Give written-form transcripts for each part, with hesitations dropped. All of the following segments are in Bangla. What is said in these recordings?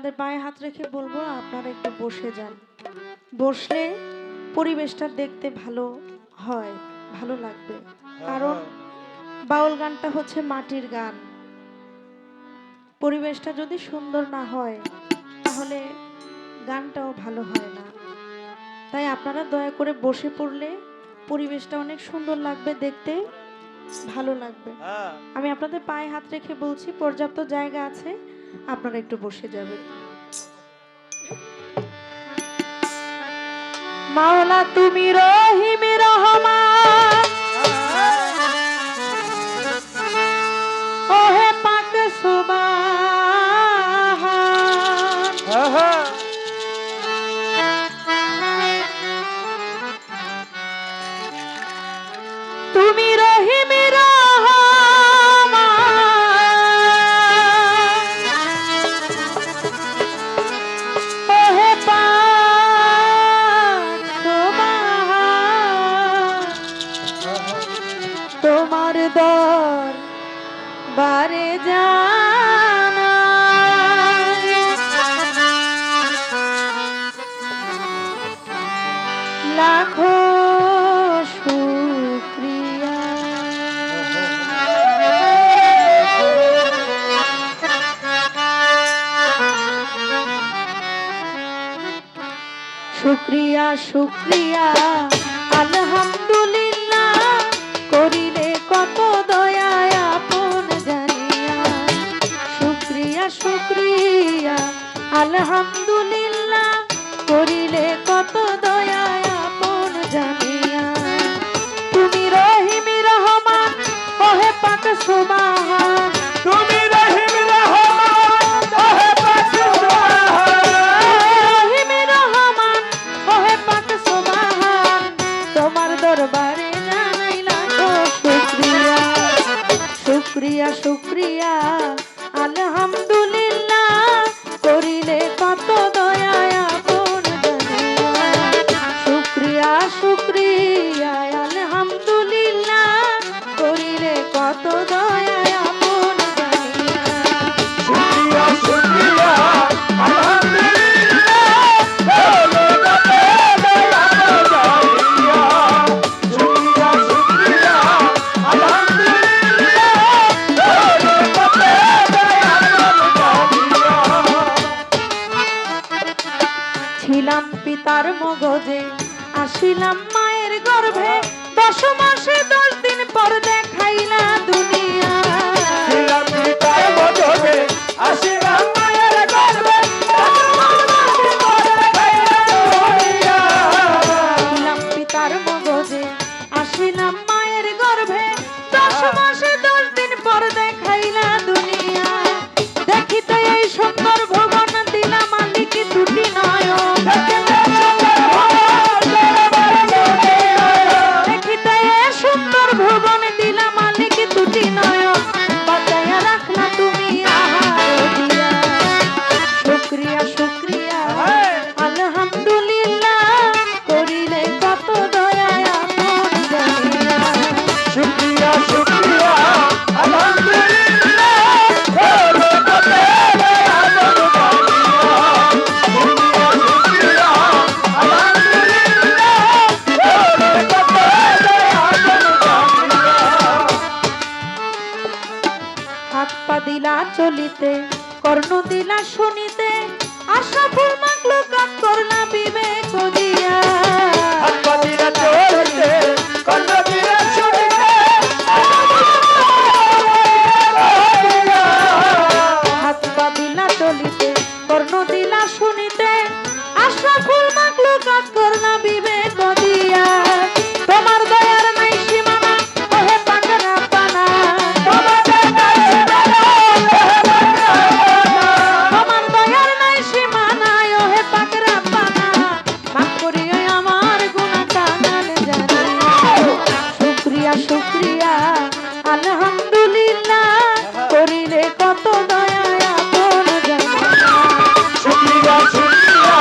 আপনাদের পায়ে হাত রেখে বলবো আপনারা একটু বসে যান। বসলে পরিবেশটা দেখতে ভালো হয়, ভালো লাগবে। কারণ বাউল গানটা হচ্ছে মাটির গান। পরিবেশটা যদি সুন্দর না হয় তাহলে গানটাও ভালো হয় না। তাই আপনারা দয়া করে বসে পড়লে পরিবেশটা অনেক সুন্দর লাগবে, দেখতে ভালো লাগবে। আমি আপনাদের পায়ে হাত রেখে বলছি, পর্যাপ্ত জায়গা আছে, আপনারা একটু বসে যাবেন। মাওলা তুমি রহিম রহমান, ওহে পাক সুবহান। তুমি রহিম রহমান, ওহে পাক সুবহান। তোমার দরবারে জানাই লাখো শুকরিয়া। শুক্রিয়া শুক্রিয়া আলহামদুলিল্লাহ, করিলে কত দয়া আপন জানিয়া। শুক্রিয়া শুক্রিয়া আলহামদুলিল্লাহ, করিলে কত দয়া আপন জানিয়া। তুমি রহিম রহমান, ওহে পাক সুবহান। তুমি রহিম রহমান, ওহে পাক সুবহান। রহিম রহমান, ওহে পাক সুবহান। তোমার দরবারে জানাই লাখো শুকরিয়া। শুকরিয়া শুকরিয়া আলহামদুলিল্লাহ, করিলে কত দয়া আপন জানিয়া। শুকরিয়া শুকরিয়া আলহামদুলিল্লাহ, করিলে কত দয়া আপন জানিয়া। শুকরিয়া শুকরিয়া আলহামদুলিল্লাহ, করিলে কত দয়া জানিয়া। শুকরিয়া শুকরিয়া আলহামদুলিল্লাহ, করিলে কত দয়া জানিয়া। ছিলাম পিতার মগজে, আসিলাম মায়ের গর্ভে, 10 মাসে 10 দিন পর দেখাইলা দুনিয়া। ছিলাম পিতার মগজে, আসিলাম মায়ের গর্ভে, 10 মাসে 10 দিন পর দেখাইলা দুনিয়া। ছিলাম পিতার মগজে, আসিলাম মায়ের গর্ভে, 10 মাসে 10 দিন পর দেখাইলা দুনিয়া। দেখিতে এই সুন্দর ভুবন দিলা মালিক দুটি নয়ন। দেখিতে এই সুন্দর ভুবন দিলা মালিক দুটি নয়ন, বাঁচাইয়া রাখলা তুমি আহার দিয়া। শুকরিয়া শুকরিয়া আলহামদুলিল্লাহ, করিলে কত দয়া আপন জানিয়া। শুকরিয়া শুকরিয়া আলহামদুলিল্লাহ, করিলে কত দয়া আপন জানিয়া। শুকরিয়া শুকরিয়া আলহামদুলিল্লাহ, করিলে কত দয়া আপন জানিয়া। হাত পা দিলা চলিতে, কর্ণ দিলা শুনিতে, আশরাফুল মাখলুকাত করলা বিবেক দিয়া। হাত পা দিলা চলিতে, কর্ণ দিলা শুনিতে, হাত পা দিলা চলিতে, কর্ণ দিলা শুনিতে, আশরাফুল মাখলুকাত করলা বিবেক দিয়া। তোমার দয়ার নাই সীমানা, ওহে পাক রাব্বানা। তোমার দয়ার নাই সীমানা, ওহে পাক রাব্বানা। তোমার দয়ার নাই সীমানা, ওহে পাক রাব্বানা। মাফ করিও আমার গুনাহ কাঙাল জানিয়া। শুকরিয়া শুকরিয়া আলহামদুলিল্লাহ, করিলে কত দয়া আপন জানিয়া। শুকরিয়া শুকরিয়া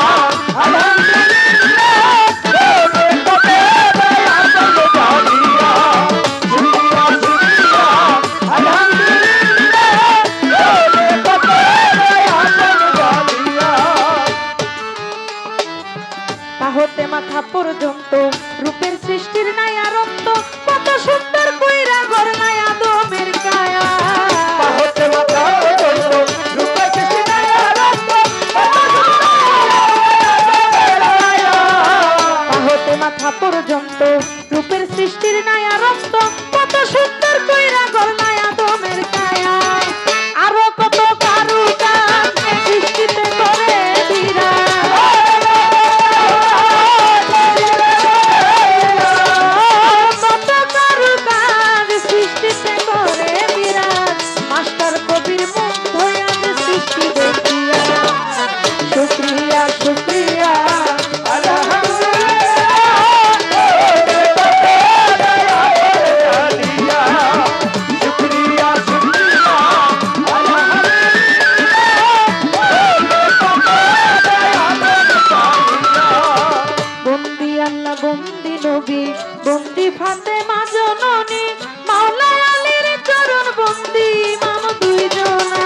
আলহামদুলিল্লাহ, করিলে মাথা পর্যন্ত রূপের সৃষ্টির নাই আর অন্ত কত সুন্দর কইরা ঘর নাই আদমের কায়া পা হতে মাথা পর্যন্ত রূপের সৃষ্টি নাই আর অন্ত পা হতে মাথা পর্যন্ত রূপের সৃষ্টির নাই আর অন্ত কত সুন্দর কইরা ঘর নাই আদমের কায়া আরো কত কারুকাজ সৃষ্টিতে করে বিরাজ কত কারুকাজ সৃষ্টিতে করে বিরাজ মাস্টার কবির মুগ্ধ আজ সৃষ্টি দেখিয়া শুকরিয়া শুকরিয়া বন্দি আল্লাহ বন্দি নবী বন্দি ফাতেমা জননী মাওলা আলীর চরণ বন্দি ইমাম দুইজনা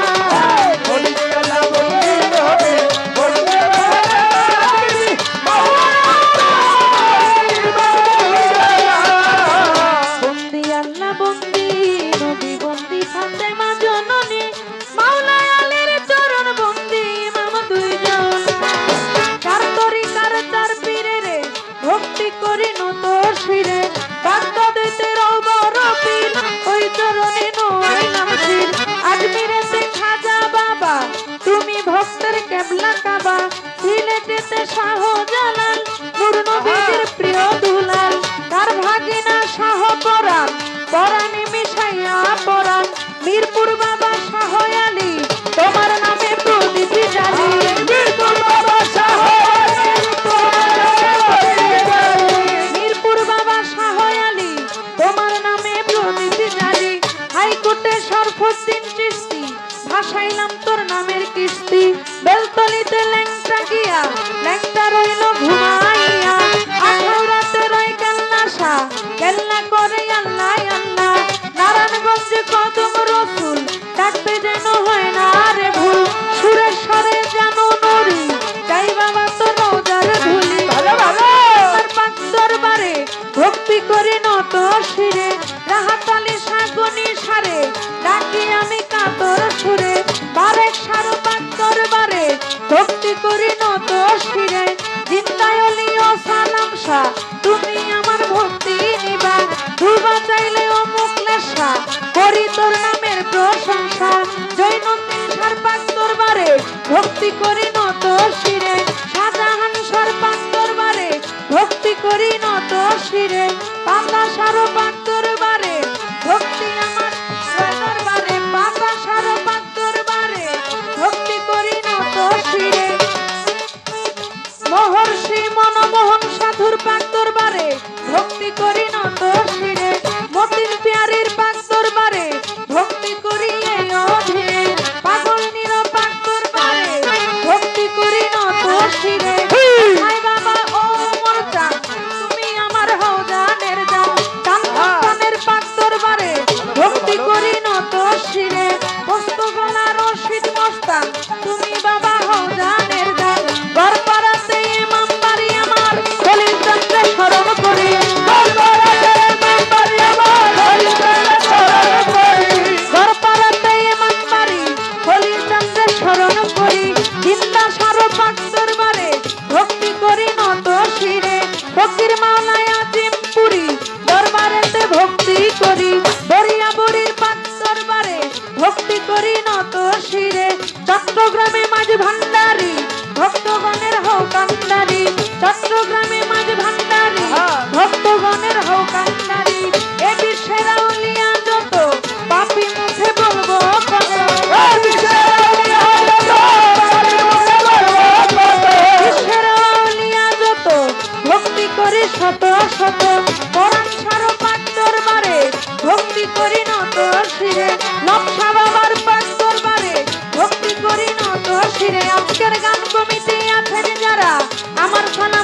বন্দি আল্লাহ বন্দি নবী বন্দি ফাতেমা জননী মাওলা আলীর চরণ বন্দি ইমাম দুইজনা চার তরিকার চার পীরেরে ভক্তি করি নত শিরে বাগদাদেতে রওবর পীর ওই চরণে নইলাম শির আজমিরেতে খাজা বাবা তুমি ভক্তের কেবলা কাবা সিলেটেতে শাহজালাল নূর নবীর প্রিয় দুলাল তার ভাগিনা শাহ পরাণ পরাণে মিশাইয়া পরাণ মিরপুর বাবা শাহ আলী তোমার নামে প্রদীপ জ্বালি মিরপুর বাবা শাহ মিরপুর বাবা শাহ আলী তোমার নামে প্রদীপ জ্বালি হাইকোর্টে শরফুদ্দিন চিশতি ভাসাইলাম তোর নামের কিস্তি বেলতলিতে ল্যাংটা গিয়া ল্যাংটা রইল ঘুমাইয়া আঠাউরাতে রয় কেল্লাসা কেল্লা করে আল্লাহ আল্লাহ নারায়ণগঞ্জে কদম রসুল ডাকতে যেন হয় না রে ভুল সুরেশ্বরে যেন নরি যাই বাবা তো নৌজার ধুলি আমার পাক দরবারে ভক্তি করি নত শিরে রাহাতালি সাগনি সারে ডাকি আমি কাতর সুরে বারেক সার পাক দরবারে ভক্তি করি নত শিরে জিন্দায়লি ও সালাম শাহ তুমি আমার ভক্তি নিবা দুবা চাইলে ও মুখলেশা করি তোর নামের প্রশংসা জৈনন্দিন সার পাক দরবারে ভক্তি করি নত শিরে শাহজাহান সার পাক দরবারে ভক্তি করি নত শিরে পাতা সার পাক দরবারে ভক্তি আমার দরবারে পাতা সার পাক দরবারে ভক্তি করি নত শিরে মহর্ষি মনমোহন সাধুর পাক দরবারে ভক্তি করি নত শিরে মতিন পিয়ারির পাক দরবারে ভক্তি করি এই অধীরে পাগল নির পাক দরবারে ভক্তি করি নত শিরে হাই বাবা ও মোর জান তুমি আমার হও জানের জান কানের পাক দরবারে ভক্তি করি নত শিরে মস্ত গলা রশিদ মস্তান তুমি বাবা হও জানের জান গড়পাড়াতে ইমাম বাড়ি আমার খলিল চন্দ্রে স্মরণ করি গড়পাড়াতে ইমাম বাড়ি আমার খলিল চন্দ্রে স্মরণ করি গড়পাড়াতে ইমাম বাড়ি খলিল চন্দ্রে স্মরণ করি জিন্দা সার পাক দরবারে ভক্তি করি নত শিরে ফকির মাওলায় আজিমপুরি দরবারেতে ভক্তি করি দরিয়া বুড়ির পাক দরবারে ভক্তি করি নত শিরে চট্টগ্রামে মাঝ ভান্ডারি ভক্তগণের হও কান্ডারি চট্টগ্রামে মাঝ ভান্ডারি ভক্তগণের হও কান্ডারি এ বিশ্বের আউলিয়া যত পাপী মুখে বলবো কত বিশ্বের আউলিয়া যত ভক্তি করি শত শত কোরআন সার পাক দরবারে ভক্তি করি নত শিরে নকশা বাবার পাক দরবারে ভক্তি করি নত শিরে আজকের গান কমিটি আছেন যারা আমার সালাম